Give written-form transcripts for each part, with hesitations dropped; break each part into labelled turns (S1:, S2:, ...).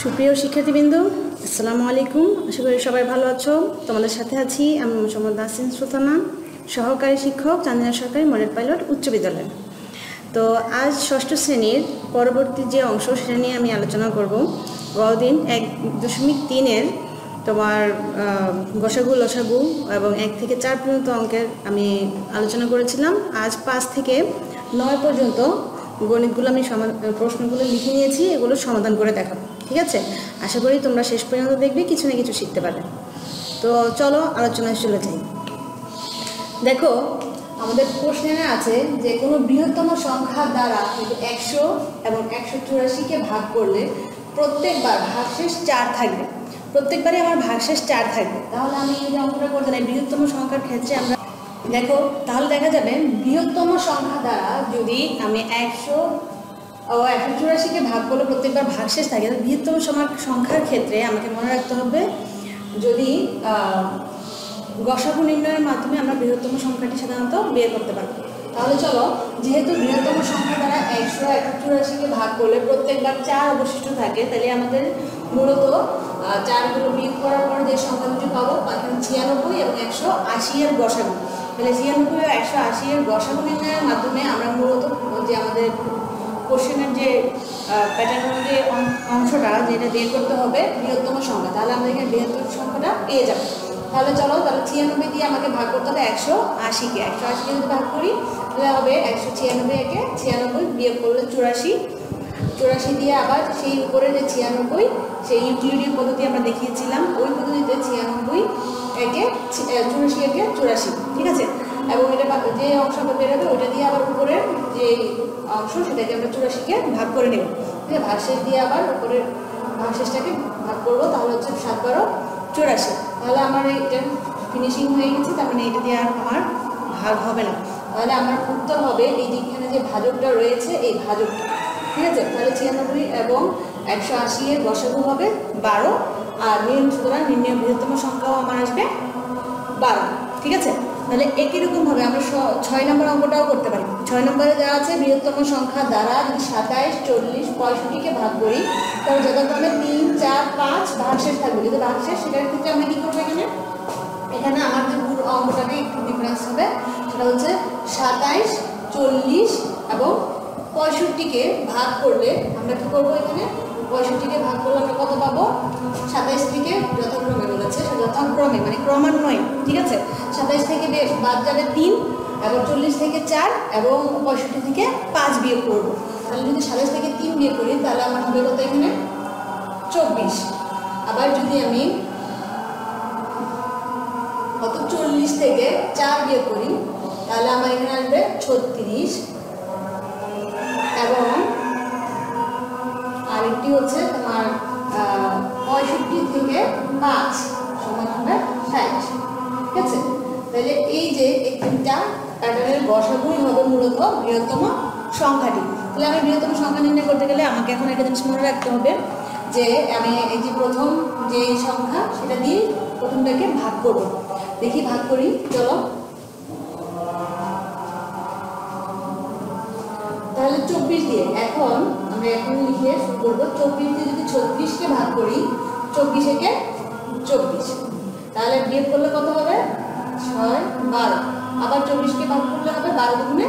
S1: সুপ্রিয় শিক্ষার্থীবৃন্দ, আসসালামু আলাইকুম। আশা করি সবাই ভালো আছো। তোমাদের সাথে আছি আমি মোহাম্মদ নাসরিন সুলতানা, সহকারী শিক্ষক, চান্দিনা সরকারি মডেল পাইলট উচ্চ বিদ্যালয়। তো আজ ষষ্ঠ শ্রেণীর পরবর্তী যে অংশ সেটা নিয়ে আমি আলোচনা করব। গতদিন 1.3-এর তোমার গসাগু লসাগু এবং 1 থেকে 4 পর্যন্ত অঙ্কের আমি আলোচনা করেছিলাম। আজ 5 থেকে 9 পর্যন্ত গণিতগুলো আমি প্রশ্নগুলো লিখে নিয়েছি, এগুলো সমাধান করে দেখাবো। ঠিক আছে, আশা করি তোমরা শেষ পর্যন্ত দেখবে, কিছু না কিছু শিখতে পারবে। তো চলো আলোচনায় চলে যাই। দেখো, আমাদের প্রশ্নে আছে যে কোনো বৃহত্তম সংখ্যা দ্বারা 100 এবং 184-কে ভাগ করলে প্রত্যেকবার ভাগশেষ 4 থাকবে। প্রত্যেকবারই আমার ভাগশেষ 4 থাকবে। তাহলে আমি এই যে অঙ্কটা করতে চাই বৃহত্তম সংখ্যার ক্ষেত্রে আমরা দেখো, তাহলে দেখা যাবে বৃহত্তম সংখ্যা দ্বারা যদি আমি 100 ও 184-কে ভাগ করলে প্রত্যেকবার ভাগশেষ থাকে, বৃহত্তম সংখ্যার ক্ষেত্রে আমাকে মনে রাখতে হবে যদি গসাগু নির্ণয়ের মাধ্যমে আমরা বৃহত্তম সংখ্যাটি সাধারণত বের করতে পারবো। তাহলে চলো, যেহেতু বৃহত্তম সংখ্যা দ্বারা 100 184-কে ভাগ করলে প্রত্যেকবার 4 অবশিষ্ট থাকে, তাহলে আমাদের মূলত 4গুলো বিয়োগ করার পর যে সংখ্যা দুটি পাবো, 96 এবং 180 এর গসাগু। তাহলে 96 ও 180 এর গসাগু নির্ণয়ের মাধ্যমে আমরা মূলত যে আমাদের কোশ্চেনের যে প্যাটার্নের যে অংশটা যেটা বের করতে হবে বৃহত্তম সংখ্যা, তাহলে আমরা এখানে বৃহত্তম সংখ্যাটা পেয়ে যাবো। তাহলে চলো, তাহলে 96 দিয়ে আমাকে ভাগ করতে হবে 180-কে। 180-কে যদি ভাগ করি তাহলে হবে 196-একে 96 বিয়োগ করলে 84 দিয়ে আবার সেই উপরে যে 96 সেই ইউক্লিডীয় পদ্ধতি আমরা দেখিয়েছিলাম, ওই পদ্ধতিতে 96-একে 84-একে 84, ঠিক আছে। এবং এটা যে অংশটা বেরোবে ওইটা দিয়ে আবার উপরের যে অংশ সেটাকে আমরা 84-কে ভাগ করে নেব। ঠিক আছে, ভাগশেষ দিয়ে আবার উপরের ভাগশেষটাকে ভাগ করবো, তাহলে হচ্ছে 7-12 84। তাহলে আমার এটা ফিনিশিং হয়ে গেছে, তার মানে এটা দিয়ে আর আমার ভাগ হবে না। তাহলে আমার উত্তর হবে এই যে এখানে যে ভাজকটা রয়েছে এই ভাজকটা। ঠিক আছে, তাহলে 96 এবং 180 এর গসাগু হবে 12, আর সুতরাং নির্ণয় বৃহত্তম সংখ্যাও আমার আসবে 12। ঠিক আছে, তাহলে একই রকমভাবে আমরা 6 নম্বর অঙ্কটাও করতে পারি। 6 নম্বরে যা আছে বৃহত্তম সংখ্যা দ্বারা 27, 40, 65-কে ভাগ করি, তাহলে যথাক্রমে 3, 4, 5 ভাগশেষ থাকবে। যদি ভাগশেষ, সেটার ক্ষেত্রে আমরা কী করবো, এখানে আমাদের পুরো অঙ্কটাকে একটু ডিফারেন্স হবে। সেটা হচ্ছে 27, 40 এবং 65-কে ভাগ করলে আমরা কী করবো, এখানে 65-কে ভাগ করলে আমরা কত পাবো, 27 থেকে যথাক্রমে বলেছে, যথাক্রমে মানে ক্রমান্বয়ে। ঠিক আছে, 27 থেকে বাদ যাবে 3 এবং 40 থেকে 4 এবং 65 থেকে 5 বিয়োগ করবো। তাহলে যদি 27 থেকে 3 বিয়োগ করি তাহলে আমার হবে কত, এখানে 24। আবার যদি আমি 40 থেকে 4 বিয়োগ করি তাহলে আমার এখানে আসবে 36 এবং আরেকটি হচ্ছে তোমার 65 থেকে 5 সমান হবে 60। ঠিক আছে, তাহলে এই যে এই তিনটা প্যাটার্নের গসাগুই হবে মূলত বৃহত্তম সংখ্যাটি। তাহলে আমি বৃহত্তম সংখ্যা নির্ণয় করতে গেলে আমাকে এখন একটা জিনিস মনে রাখতে হবে যে আমি এই যে প্রথম যে সংখ্যা সেটা দিয়ে প্রথমটাকে ভাগ করব। দেখি ভাগ করি, চলো। তাহলে 24 দিয়ে এখন লিখে শুরু করবো। 24 দিয়ে যদি 36-কে ভাগ করি, 24-একে 24, তাহলে বিয়োগ করলে কত হবে, 6, 12। আবার 24-কে ভাগ করলে হবে 12 দুগুণে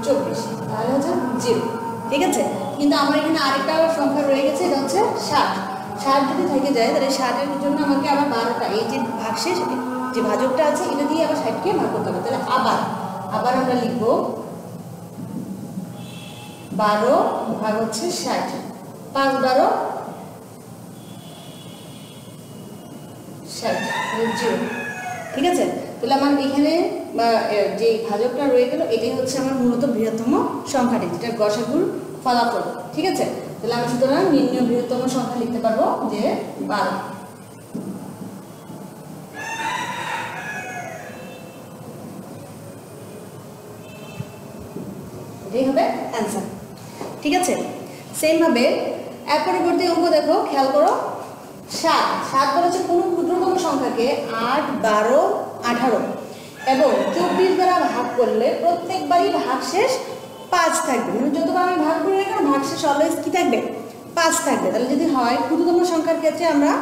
S1: 24, তাহলে হচ্ছে 0। ঠিক আছে, কিন্তু আমার এখানে আরেকটা সংখ্যা রয়ে গেছে, এটা হচ্ছে 60 যদি থেকে যায় তাহলে 60-এর জন্য আমাকে আবার 12টা এই যে ভাগশেষ যে ভাজকটা আছে এটা দিয়ে আবার 60-কে ভাগ করতে হবে। তাহলে আবার আমরা লিখবো 12 ভাগ হচ্ছে 60, 5 12 60, 0। ঠিক আছে, তাহলে আমার এখানে যে ভাজকটা রয়ে গেল এটাই হচ্ছে আমার মূলত বৃহত্তম সংখ্যাটি, যেটা গসাগুর ফলাফল। ঠিক আছে, তাহলে আমি সুতরাং নির্ণয় বৃহত্তম সংখ্যা লিখতে পারবো যে 12। এটাই হবে অ্যান্সার। ঠিক আছে, সেম ভাবে এর পরবর্তী অঙ্ক দেখো, খেয়াল করো। 7 বলেছে কোনো ক্ষুদ্রতম সংখ্যাকে 8, 12, 18 এবং 24 দ্বারা ভাগ করলে প্রত্যেকবারই ভাগশেষ 5 থাকবে। মানে যতবার আমি ভাগ করি না কেন ভাগশেষ অলওয়েজ কি থাকবে, 5 থাকবে। তাহলে যদি হয় ক্ষুদ্রতম সংখ্যার ক্ষেত্রে আমরা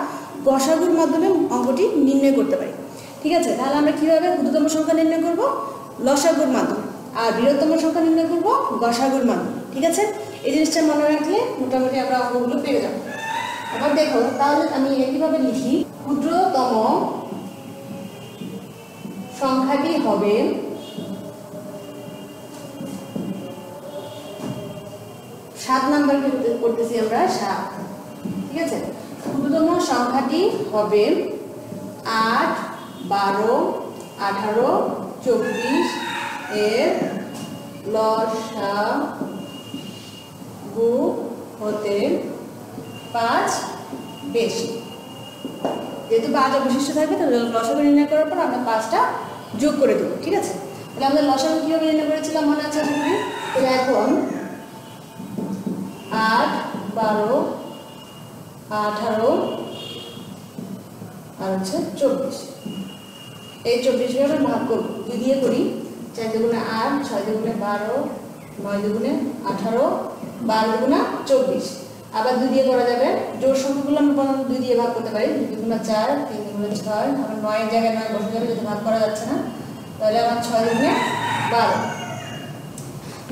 S1: গসাগুর মাধ্যমে অঙ্কটি নির্ণয় করতে পারি। ঠিক আছে, তাহলে আমরা কীভাবে ক্ষুদ্রতম সংখ্যা নির্ণয় করব? লসাগুর মাধ্যমে। আর বৃহত্তম সংখ্যা নির্ণয় করব গসাগুর মাধ্যমে। ঠিক আছে, এই জিনিসটা মনে রাখলে মোটামুটি আমরা অঙ্কগুলো পেয়ে যাব। আবার দেখো, তাহলে আমি একইভাবে লিখি, ক্ষুদ্রতম সংখ্যাটি হবে সাত নাম্বার করতেছি আমরা 7। ঠিক আছে, ক্ষুদ্রতম সংখ্যাটি হবে 8, 12, 18, 24 এর লসাগু হতে 5 বেশি। যেহেতু 5 অবশিষ্ট থাকবে, তাহলে লসাগু নির্ণয় করার পর আমরা 5টা যোগ করে দেবো। ঠিক আছে, তাহলে আমরা লসাগু কীভাবে নির্ণয় করেছিলাম মনে আছে আশা করি? তাহলে এখন 8, 12, 18 আর হচ্ছে 24, এই 24কে আমরা ভাগ করব, 2 দিয়ে করি। 4 দুগুণে 8, 6 দুগুণে 12, 9 দুগুণে 18, 12 দুগুণে 24। আবার 2 দিয়ে করা যাবে। জোড় সংখ্যাগুলো আমরা প্রথমে 2 দিয়ে ভাগ করতে পারি। 2 দুগুণে 4, 3 দুগুণে 6, আবার 9 এর জায়গায় 9 বসে যাবে, যদি ভাগ করা যাচ্ছে না। তাহলে আমার 6 দুগুণে 12।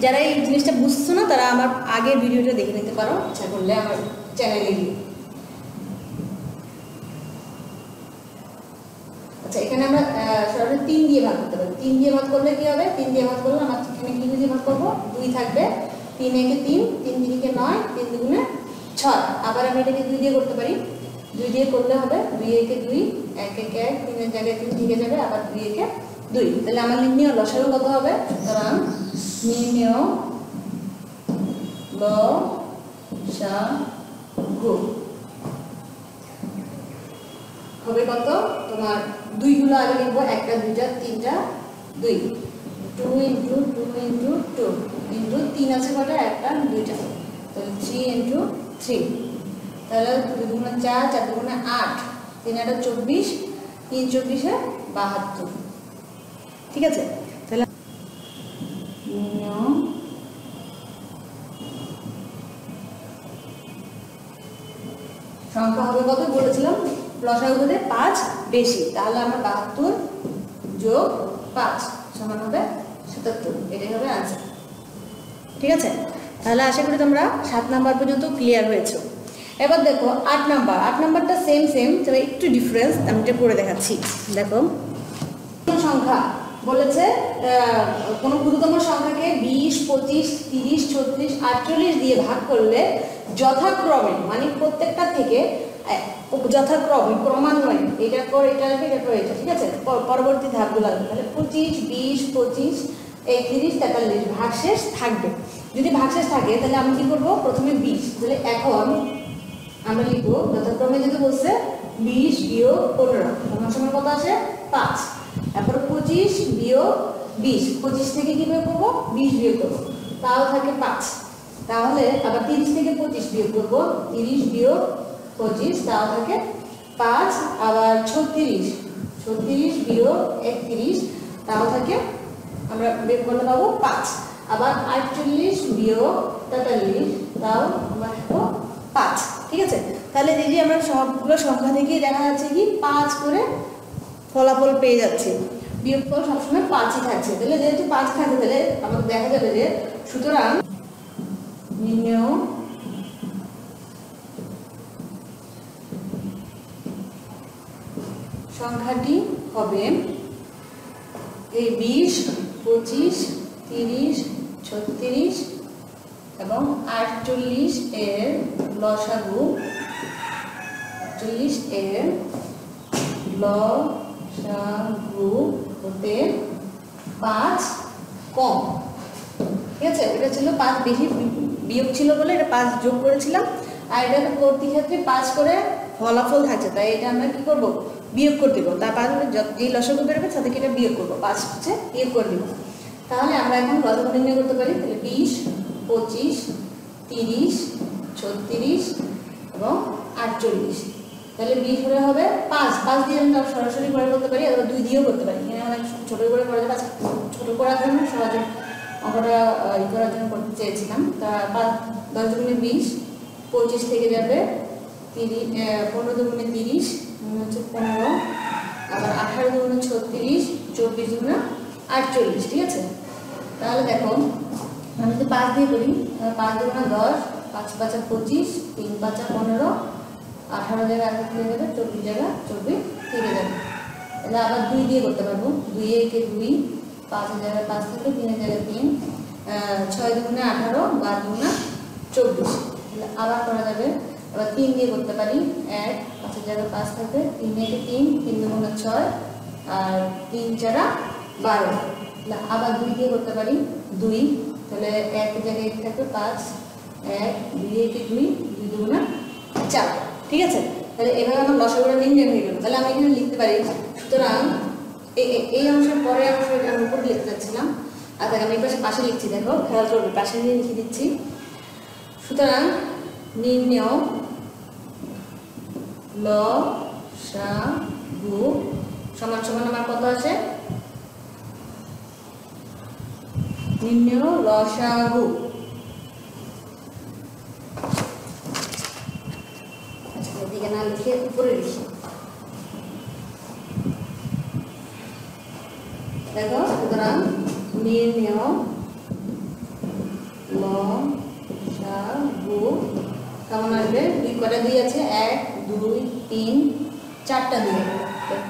S1: যারা এই জিনিসটা বুঝছো না তারা আমার আগের ভিডিওটা দেখে নিতে পারো, ইচ্ছা করলে আমার চ্যানেলে গিয়ে। আচ্ছা, এখানে আমরা সরাসরি 3 দিয়ে ভাগ করতে পারি। 3 দিয়ে ভাগ করলে কি হবে? 3 দিয়ে ভাগ করলে আমরা এখানে কি দিয়ে ভাগ করবো? 2 থাকবে। 3 একে 3, 3 3 9, 3 দুগুণে 6। আবার আমরা এটাকে 2 দিয়ে করতে পারি। 2 দিয়ে করলে হবে 2 একে 2, 1 একে 1, 3 এর জায়গায় 3 থেকে যাবে, আবার 2 একে 2। তাহলে আমার নির্ণয় লসাগু কত হবে? সুতরাং নির্ণয় লসাগু হবে কত? তোমার 2 গুলো আগে লিখবো, 1টা 2টা 3টা 2, 2 × 2 × 2 × 3 আছে কটা? 1টা 2টা, তাহলে 3 × 3। তাহলে 2 দুগুণে 4, 4 দুগুণে 8, 3 8 24, 3 24 72। ঠিক আছে, তাহলে সংখ্যা হবে কত বলেছিলাম? লসাগু হতে 5 বেশি। তাহলে আমরা 72 যোগ 5 সমান হবে 77। এটাই হবে আনসার। ঠিক আছে, তাহলে আশা করি তোমরা 7 নাম্বার পর্যন্ত ক্লিয়ার হয়েছে। এবার দেখো 8 নাম্বার। 8 নাম্বারটা সেম, তবে একটু ডিফারেন্স আমি এটা করে দেখাচ্ছি। দেখো, সংখ্যা বলেছে কোনো ক্ষুদ্রতম সংখ্যাকে 20, 25, 30, 36, 48 দিয়ে ভাগ করলে যথাক্রমে, মানে প্রত্যেকটা থেকে যথাক্রমে ক্রমান্বয়ে এটার পর এটা আসবে, এটার পর এটা। ঠিক আছে, পরবর্তী ধাপগুলো আসবে। তাহলে 25, 20, 25, 31, 43 ভাগশেষ থাকবে। যদি ভাগশেষ থাকে তাহলে আমি কি করবো? প্রথমে 20। তাহলে এখন আমরা লিখবো যথাক্রমে, যদি বলছে 20 বিয়োগ 15 সমান সমান কত আসে? 5। তারপর 25 বিয়োগ 20, 25 থেকে কি বিয়োগ করবো? 20 বিয়োগ করবো, তাও থাকে 5। তাহলে আবার 30 থেকে 25 বিয়োগ করবো, 30 বিয়োগ 25, তাও থাকে 5। আবার 36 বিয়োগ 31, তাও থাকে, আমরা বের করলে পাবো 5। আবার 48 বিয়োগ 43, তাও আমরা পাবো 5। ঠিক আছে, তাহলে দিদি আমরা সবগুলো সংখ্যা থেকেই দেখা যাচ্ছে কি 5 করে ফলাফল পেয়ে যাচ্ছে। বিয়োগফল সবসময় 5ই থাকছে। তাহলে যেহেতু 5 থাকে, তাহলে আমাদের দেখা যাবে যে সুতরাং নির্ণয় সংখ্যাটি হবে এই 20, 25, 30, 36 এবং 48 এর লসাগু, 48 এর লসাগু হতে 5 কম। ঠিক আছে, এটা ছিল 5 বেশি, বিয়োগ ছিল বলে এটা 5 যোগ করেছিলাম। আর এটা প্রতি ক্ষেত্রে 5 করে ফলাফল থাকছে, তাই এটা আমরা কি করব? বিয়োগ করে দেবো। তারপর যেই লসাগু বেরোবে তাদেরকে এটা বিয়োগ করবো, 5 হচ্ছে বিয়োগ করে দিব। তাহলে আমরা এখন লসাগু নির্ণয় করতে পারি। তাহলে 20, 25, 30, 36 এবং 48। তাহলে 20 হলে হবে 5 দিয়ে আমরা সরাসরি করে করতে পারি, অথবা 2 দিয়েও করতে পারি। এখানে অনেক ছোটো করে করা যাবে। ছোটো করার জন্য সহজে অঙ্কটা করার জন্য করতে চেয়েছিলাম। তা 10 × 20, 25 থেকে যাবে 15 দুগুণে 30 হচ্ছে 15, আবার 18 দুগুণে 36, 24 দুগুণে 48, ঠিক আছে। তাহলে দেখো আমি যদি 5 দিয়ে করি, 5 দুগুণে 10, 5 5 25, 3 5 15, 18 জায়গায় 18 থেকে যাবে, 24 জায়গায় 24 থেকে যাবে। তাহলে আবার 2 দিয়ে করতে পারবো, 2 একে 2, 5 জায়গায় 5 থাকে, 3 জায়গায় 3, 6 দুগুণে 18, 12 দুগুণে 24। আবার করা যাবে, আবার 3 দিয়ে করতে পারি, 1, 5 জায়গায় 5 থাকে, 3 একে 3, 3 দুগুণে 6, আর 3 4 12। আবার 2 দিয়ে করতে পারি, 2, তাহলে 1 জায়গায় 1 থাকবে 5, 1, 2 একে 2, 2 দুগুণে 4, ঠিক আছে। তাহলে এভাবে আমার লসাগুটা নির্ণয় হয়ে গেল। তাহলে আমি এখানে লিখতে পারি, সুতরাং এই অংশের পরে অংশটা আমি উপরে লিখতে চাচ্ছিলাম, আর দেখ আমি এই পাশে লিখছি, দেখো খেয়াল করবে, পাশে নিয়ে লিখে দিচ্ছি। সুতরাং নির্ণয় লসাগু সমান সমান আমার কত আছে, নির্ণয় লসাগু, আচ্ছা এদিকে না লিখে উপরে লিখি, দেখো। সুতরাং নির্ণয় লসাগু কেমন আসবে, 2 কটা 2 আছে, 1 2 3 4টা 2,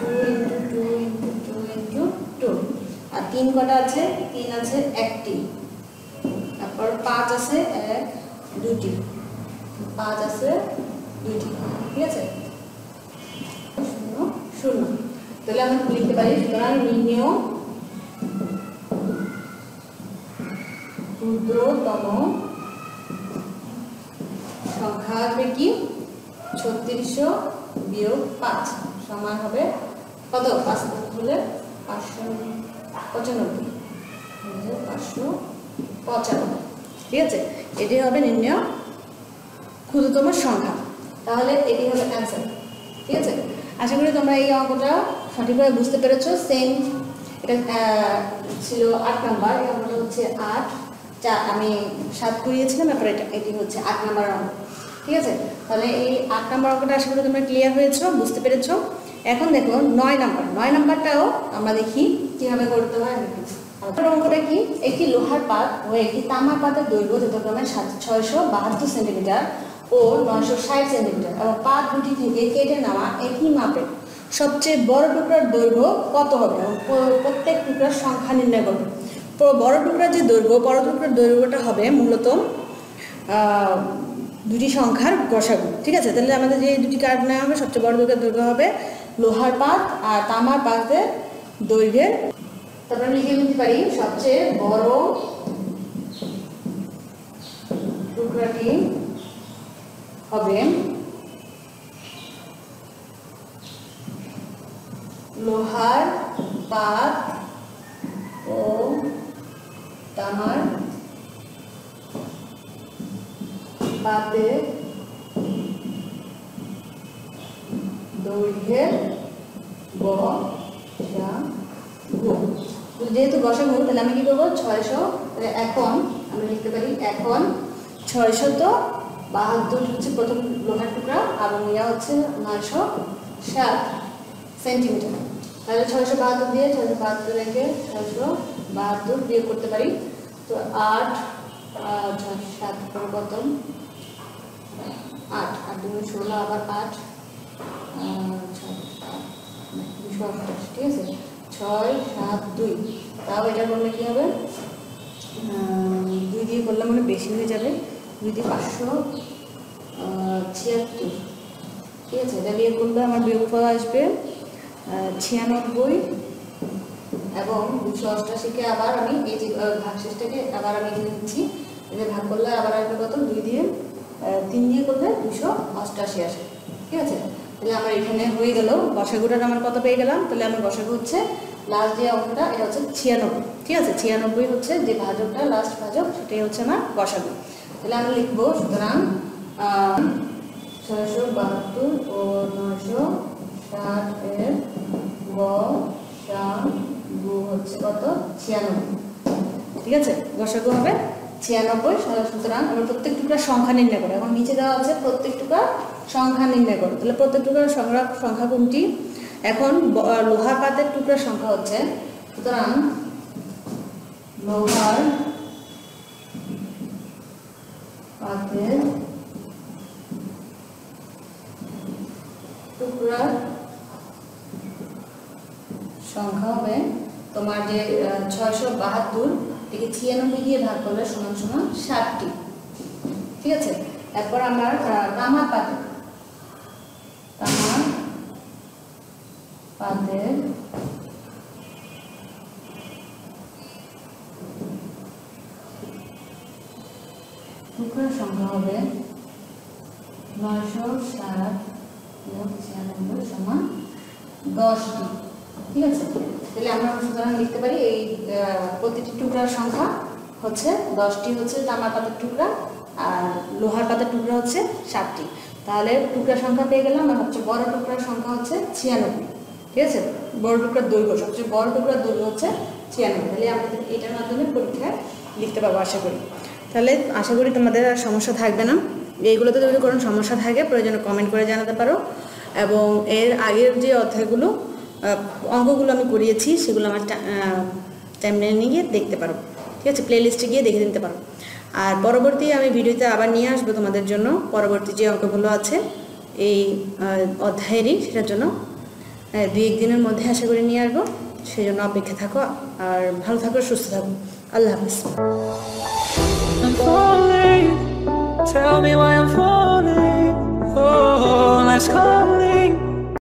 S1: 2 × 2 × 2 × 2, আর 3 কটা আছে, 3 আছে 1টি, তারপর 5 আছে 1 2টি, 5 আছে 2টি, ঠিক আছে, 0 0। তাহলে আমরা লিখতে পারি, সুতরাং নির্ণয় ক্ষুদ্রতম সংখ্যা আসবে কি, 3600 - 5 সমান হবে কত, 5 হলে 595, 595, ঠিক আছে। এটি হবে নির্ণয় ক্ষুদ্রতম সংখ্যা। তাহলে এটি হবে অ্যান্সার, ঠিক আছে। আশা করি তোমরা এই অঙ্কটা সঠিকভাবে বুঝতে পেরেছো। সেম এটা ছিল 8 নাম্বার, এই অঙ্কটা হচ্ছে 8, আমি 7 করিয়েছিলাম, তারপরে এটি হচ্ছে 8 নাম্বার অঙ্ক, ঠিক আছে। তাহলে এই 8 নাম্বার অঙ্কটা আশা করি তোমরা ক্লিয়ার হয়েছো, বুঝতে পেরেছো। এখন দেখো 9 নাম্বারটাও আমরা দেখি কিভাবে করতে হয়। অঙ্কটা কি, একটি লোহার পাত ও একটি তামার পাতের দৈর্ঘ্য যথাক্রমে 672 সেন্টিমিটার ও 960 সেন্টিমিটার, এবং পাত দুটি থেকে কেটে নেওয়া একই মাপের সবচেয়ে বড় টুকরার দৈর্ঘ্য কত হবে, এবং প্রত্যেক টুকরার সংখ্যা নির্ণয় করবে। বড় টুকরার যে দৈর্ঘ্য, বড় টুকরার দৈর্ঘ্যটা হবে মূলত দুটি সংখ্যার গসাগু, ঠিক আছে। তাহলে আমাদের যে দুটি কার্ড নেওয়া হবে, সবচেয়ে বড় টুকরার দৈর্ঘ্য হবে লোহার পাত আর তামার পাতের দৈর্ঘ্যের, তারপরে লিখে নিতে পারি সবচেয়ে বড় টুকরাটি হবে লোহার পাত ও তামার পাতের দৈর্ঘ্যের গসাগু। যেহেতু গসাগু, তাহলে আমি কি করবো, 600, তাহলে এখন আমি লিখতে পারি, এখন 672 হচ্ছে প্রথম লোহার টুকরা, এবং ইয়া হচ্ছে 960 সেন্টিমিটার। তাহলে 672 দিয়ে 672 রেখে 672 বিয়োগ করতে পারি, তো 8 7 কত, 8 8 2 16, আবার 8 228, ঠিক আছে। 6 7 2, তাও এটা করলে কি হবে, 2 দিয়ে করলে মানে বেশি হয়ে যাবে, 2 দিয়ে 576, ঠিক আছে। এটা বিয়োগ করলে আমার বিয়োগফল আসবে 96, এবং 288কে আবার আমি এই যে ভাগশেষটাকে আবার আমি এখানে দিচ্ছি, এটা ভাগ করলে আবার আসবে কত, 2 দিয়ে 3 দিয়ে করলে 288 আসে, ঠিক আছে। তাহলে আমার এখানে হয়ে গেল গসাগুটার আমার কত পেয়ে গেলাম। তাহলে আমার গসাগু হচ্ছে লাস্ট যে অঙ্কটা, এটা হচ্ছে 96, ঠিক আছে। 96 হচ্ছে যে ভাজকটা, লাস্ট ভাজক, সেটাই হচ্ছে আমার গসাগু। তাহলে আমি লিখবো, সুতরাং 672 ও 960 এর গসাগু হচ্ছে কত, 96, ঠিক আছে। গসাগু হবে 96। সুতরাং আমরা প্রত্যেক টুকরার সংখ্যা নির্ণয় করো। এখন নিচে দেওয়া আছে প্রত্যেক টুকরার সংখ্যা নির্ণয় করো। তাহলে প্রত্যেক টুকরার সংখ্যা কোনটি? এখন লোহার পাতের টুকরার সংখ্যা হচ্ছে, সুতরাং লোহার পাতের টুকরার সংখ্যা হবে তোমার যে 672 থেকে 96 দিয়ে ভাগ করলে সমান সমান 60টি। ঠিক আছে, এরপর আমার তামার পাতের টুকরার সংখ্যা হবে 960 যোগ 96 সমান 10টি। ঠিক আছে, তাহলে আমরা সুতরাং লিখতে পারি এই প্রতিটি টুকরার সংখ্যা হচ্ছে 10টি হচ্ছে তামার পাতের টুকরা, আর লোহার পাতের টুকরা হচ্ছে 60টি। তাহলে টুকরার সংখ্যা পেয়ে গেলাম। আর সবচেয়ে বড় টুকরার সংখ্যা হচ্ছে 96। ঠিক আছে, বড় টুকরার দৈর্ঘ্য, সবচেয়ে বড় টুকরার দৈর্ঘ্য হচ্ছে 96। তাহলে আমাদের এটার মাধ্যমে পরীক্ষায় লিখতে পারবো আশা করি। তাহলে আশা করি তোমাদের আর সমস্যা থাকবে না। এইগুলোতে যদি কোনো সমস্যা থাকে প্রয়োজনে কমেন্ট করে জানাতে পারো, এবং এর আগের যে অধ্যায়গুলো অঙ্কগুলো আমি করিয়েছি সেগুলো আমার টাইমলাইনে গিয়ে দেখতে পারো। ঠিক আছে, প্লেলিস্টে গিয়ে দেখে নিতে পারো। আর পরবর্তী আমি ভিডিওতে আবার নিয়ে আসবো তোমাদের জন্য পরবর্তী যে অঙ্কগুলো আছে এই অধ্যায়েরই, সেটার জন্য 2-1 দিনের মধ্যে আশা করি নিয়ে আসবো। সেই জন্য অপেক্ষা থাকো, আর ভালো থাকো, সুস্থ থাকো। আল্লাহ হাফিজ।
S2: Tell me why I'm falling. Oh, let's call it.